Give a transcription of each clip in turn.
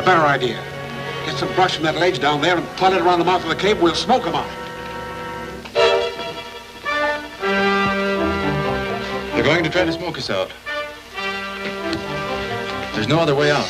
a better idea. Get some brush from that ledge down there and plant it around the mouth of the cave. We'll smoke them out. They're going to try to smoke us out. There's no other way out.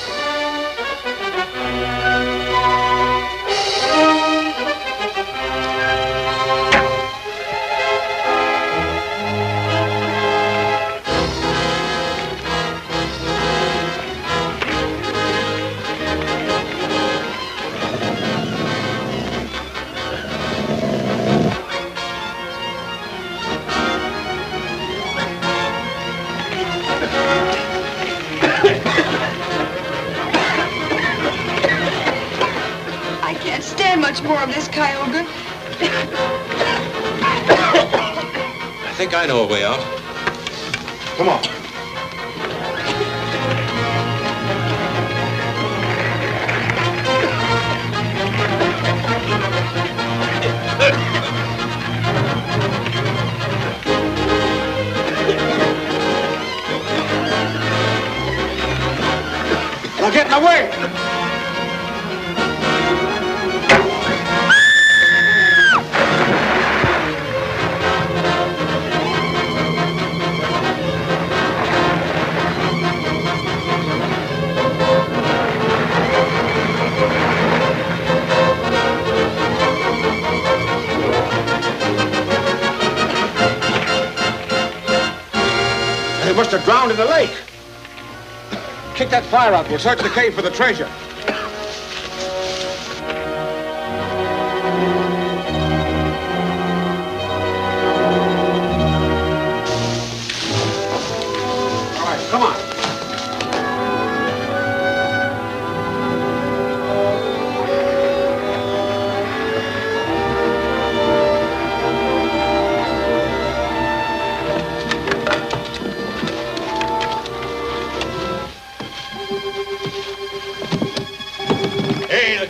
More of this, Kyogre. I think I know a way out. Come on. Now get in the way! They must have drowned in the lake. Kick that fire out. We'll search the cave for the treasure. All right, come on.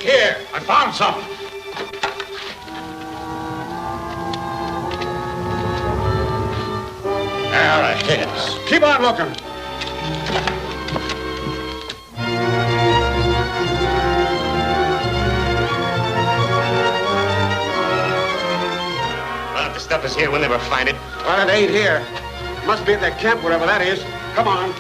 Here, I found something. There it is. Keep on looking. Well, if the stuff is here, we'll never find it. Well, it ain't here. Must be at that camp, wherever that is. Come on.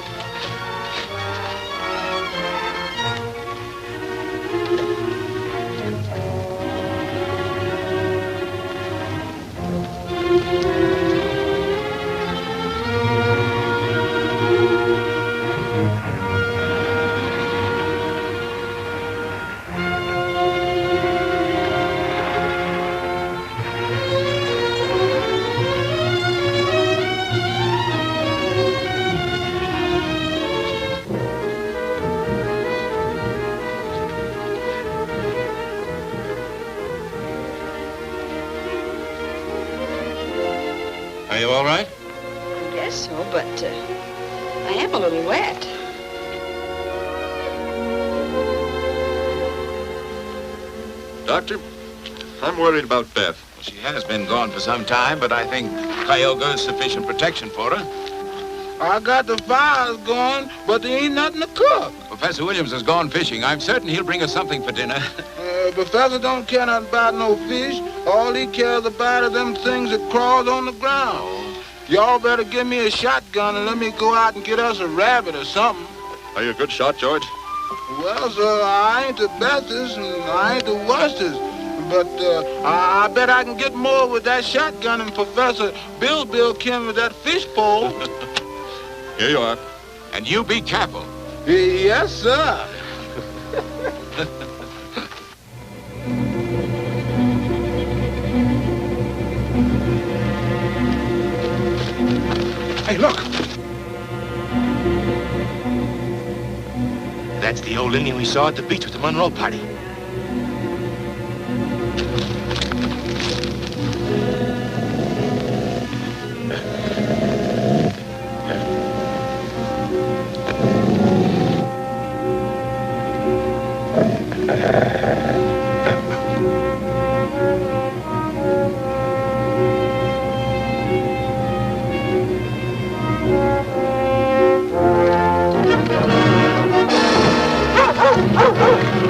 Are you all right? I guess so, but I am a little wet. Doctor, I'm worried about Beth. She has been gone for some time, but I think Kyogre is sufficient protection for her. I got the fires going, but there ain't nothing to cook. Professor Williams has gone fishing. I'm certain he'll bring us something for dinner. Professor don't care nothing about no fish. All he cares about are them things that crawls on the ground. Y'all better give me a shotgun and let me go out and get us a rabbit or something. Are you a good shot, George? Well, sir, I ain't the bestest and I ain't the worstest. But I bet I can get more with that shotgun than Professor Bill can with that fish pole. Here you are. And you be careful. Yes, sir. Hey, look. That's the old Indian we saw at the beach with the Monroe party. Oh!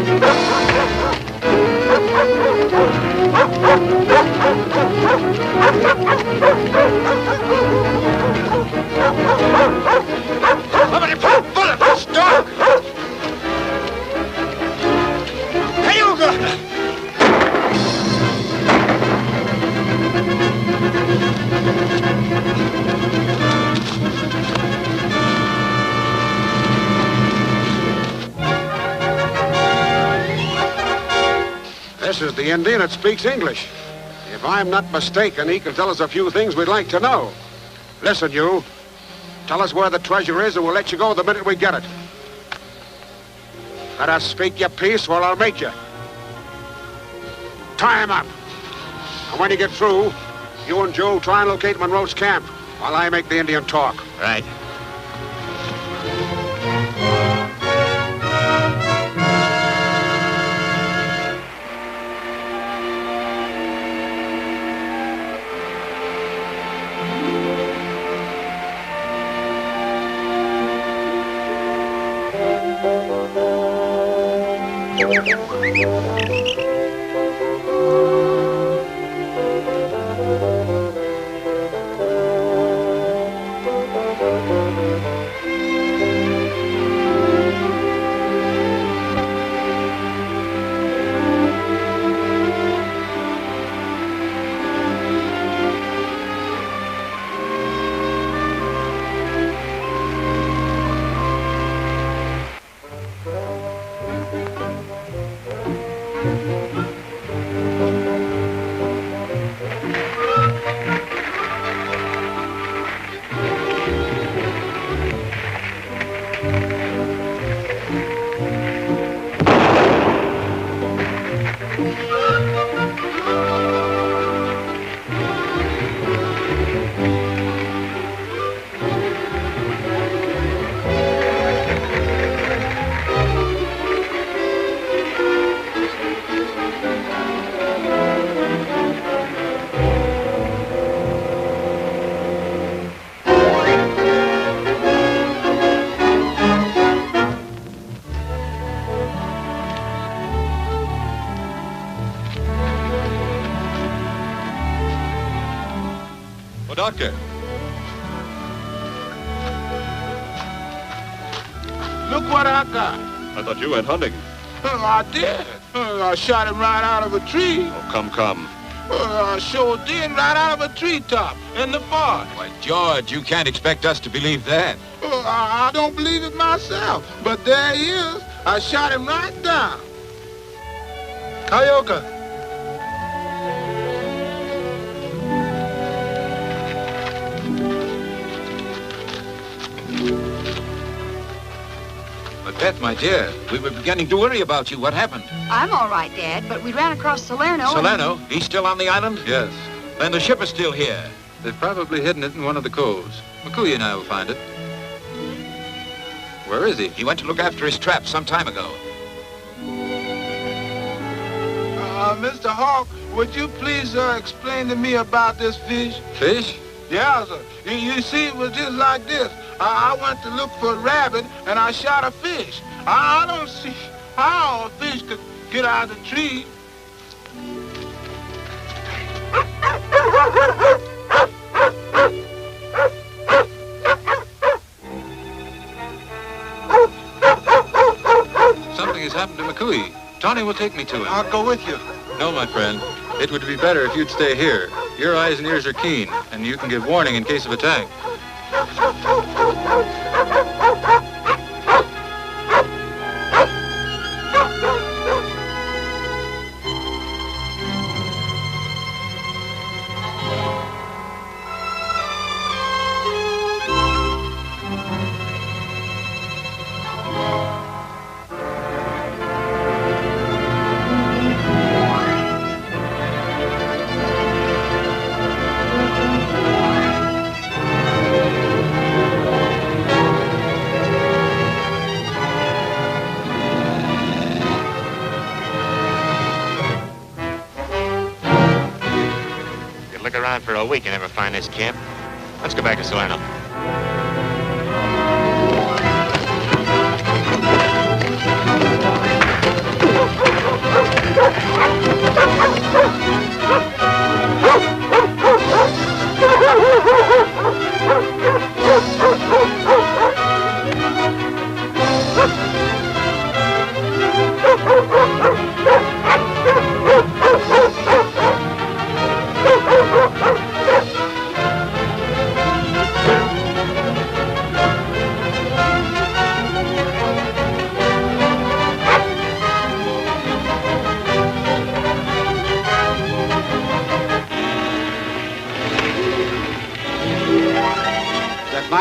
Somebody put a bullet in this dog! Cayuga! This is the Indian that speaks English. If I'm not mistaken, he can tell us a few things we'd like to know. Listen, you. Tell us where the treasure is and we'll let you go the minute we get it. Let us speak your piece or I'll make you. Tie him up. And when you get through, you and Joe try and locate Monroe's camp while I make the Indian talk. Right. Doctor. Look what I got. I thought you went hunting. I did. I shot him right out of a tree. Oh, come. I sure did, right out of a treetop in the forest. Why, George, you can't expect us to believe that. I don't believe it myself, but there he is. I shot him right down. Cayuga. But Beth, my dear, we were beginning to worry about you. What happened? I'm all right, Dad, but we ran across Salerno. Salerno? He's still on the island? Yes. Then the ship is still here. They've probably hidden it in one of the coves. Mo-kuyi and I will find it. Where is he? He went to look after his trap some time ago. Mr. Hawk, would you please explain to me about this fish? Fish? Yeah, sir. You see, it was just like this. I went to look for a rabbit, and I shot a fish. I don't see how a fish could get out of the tree. Something has happened to Mo-kuyi. Tony will take me to him. I'll go with you. No, my friend. It would be better if you'd stay here. Your eyes and ears are keen, and you can give warning in case of attack. Look around for a week and never find this camp. Let's go back to Salerno.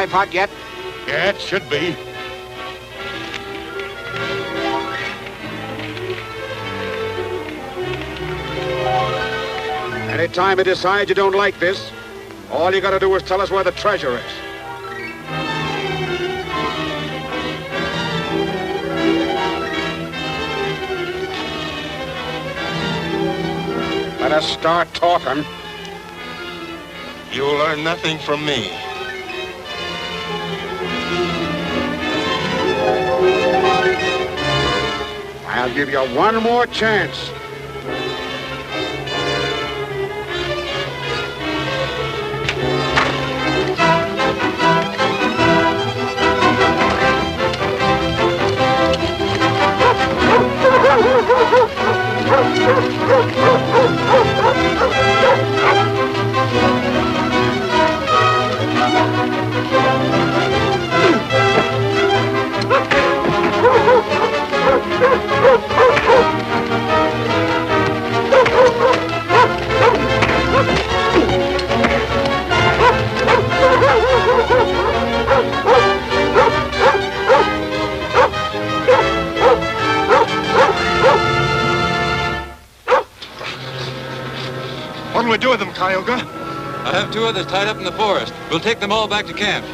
knife hot yet? Yeah, it should be. Anytime you decide you don't like this, all you gotta do is tell us where the treasure is. Let us start talking. You'll learn nothing from me. I'll give you one more chance. What'll we do with them, Cayuga? I have 2 others tied up in the forest. We'll take them all back to camp.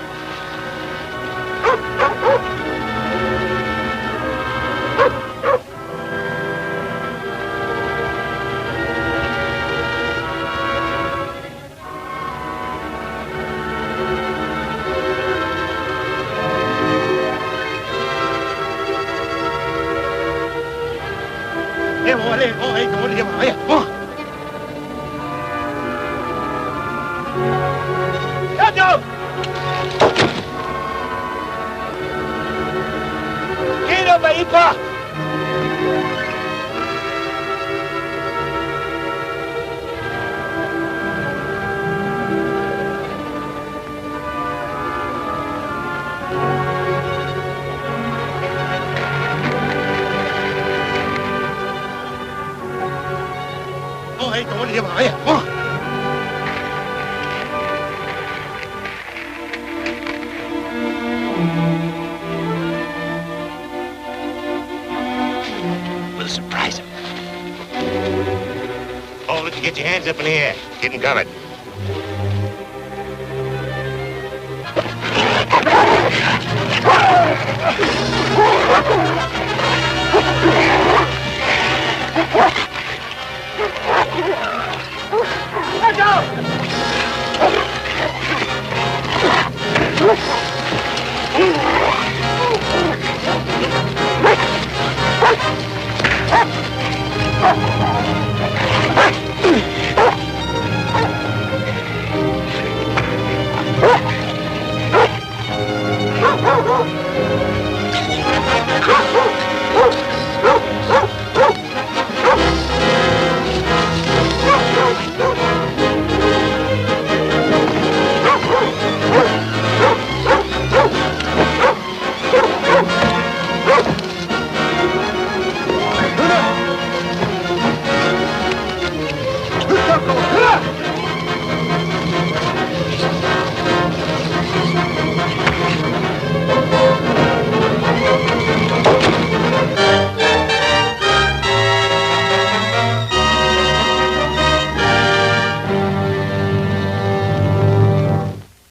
We'll surprise him. Oh, let you get your hands up in the air. Getting covered.